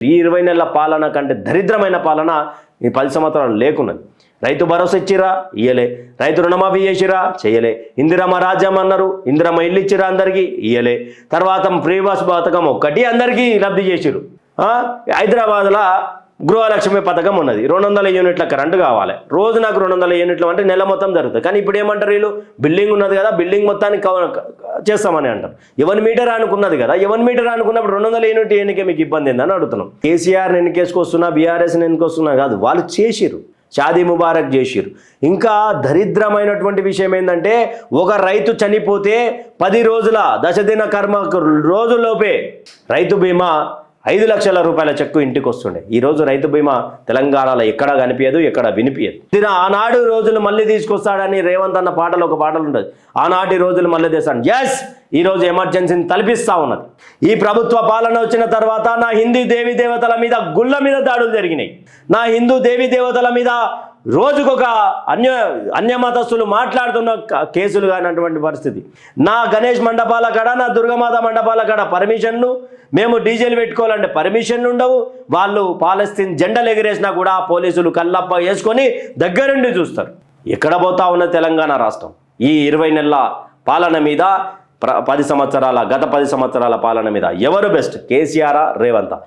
ఈ 20 నెలల పాలన కంటే దరిద్రమైన పాలన ఈ 10 సంవత్సరాలు లేకున్నది. రైతు భరోసా ఇచ్చిరా, ఇయ్యలే. రైతు రుణమాఫీ చేసిరా, చేయలే. ఇందిరమ్మ రాజ్యం అన్నారు, ఇందిరమ్మ ఇల్లు ఇచ్చిరా అందరికీ, ఇయ్యలే. తర్వాత ఫ్రీ బస్ పథకం ఒక్కటి అందరికీ లబ్ధి చేసిరు. హైదరాబాద్లో గృహలక్ష్మి పథకం ఉన్నది, 200 యూనిట్ల కరెంటు కావాలి. రోజు నాకు 200 యూనిట్లు అంటే నెల మొత్తం జరుగుతుంది. కానీ ఇప్పుడు ఏమంటారు వీళ్ళు, బిల్డింగ్ ఉన్నది కదా, బిల్డింగ్ మొత్తాన్ని చేస్తామని అంటారు. ఎవరి మీటర్ అనుకున్నది కదా, ఎవరి మీటర్ అనుకున్నప్పుడు 200 యూనిట్ ఎన్నికే మీకు ఇబ్బంది ఏందని అడుగుతున్నాం. కేసీఆర్ని ఎన్నికేసుకొస్తున్నా, బీఆర్ఎస్ని ఎన్నికొస్తున్నా కాదు, వాళ్ళు చేసిరు, షాదీ ముబారక్ చేసిరు. ఇంకా దరిద్రమైనటువంటి విషయం ఏంటంటే, ఒక రైతు చనిపోతే 10 రోజుల దశదిన కర్మ రోజుల్లోపే రైతు బీమా 5 లక్షల రూపాయల చెక్కు ఇంటికి వస్తుండే. ఈరోజు రైతు బీమా తెలంగాణలో ఎక్కడా కనిపించదు, ఎక్కడ వినిపించదు. ఆనాడు రోజులు మళ్ళీ తీసుకొస్తాడని రేవంత్ అన్న పాటలు ఒక పాటలు ఉంటుంది. ఆనాటి రోజులు మళ్ళీ తెస్తాడు. ఎస్, ఈరోజు ఎమర్జెన్సీని తలపిస్తూ ఉన్నది. ఈ ప్రభుత్వ పాలన వచ్చిన తర్వాత నా హిందూ దేవీ దేవతల మీద గుళ్ళ మీద దాడులు జరిగినాయి. నా హిందూ దేవీ దేవతల మీద రోజుకొక అన్యమతస్తులు మాట్లాడుతున్న కేసులు కానటువంటి పరిస్థితి. నా గణేష్ మండపాల కాడ, నా దుర్గమాత మండపాల కాడ పర్మిషన్లు, మేము డీజేలు పెట్టుకోవాలంటే పర్మిషన్లు ఉండవు. వాళ్ళు పాలస్తీన్ జెండలు ఎగిరేసినా కూడా పోలీసులు కల్లప్ప వేసుకొని దగ్గరుండి చూస్తారు. ఎక్కడ పోతా ఉన్న తెలంగాణ రాష్ట్రం ఈ 20 నెలల పాలన మీద, గత 10 సంవత్సరాల పాలన మీద ఎవరు బెస్ట్, కేసీఆరా రేవంతా?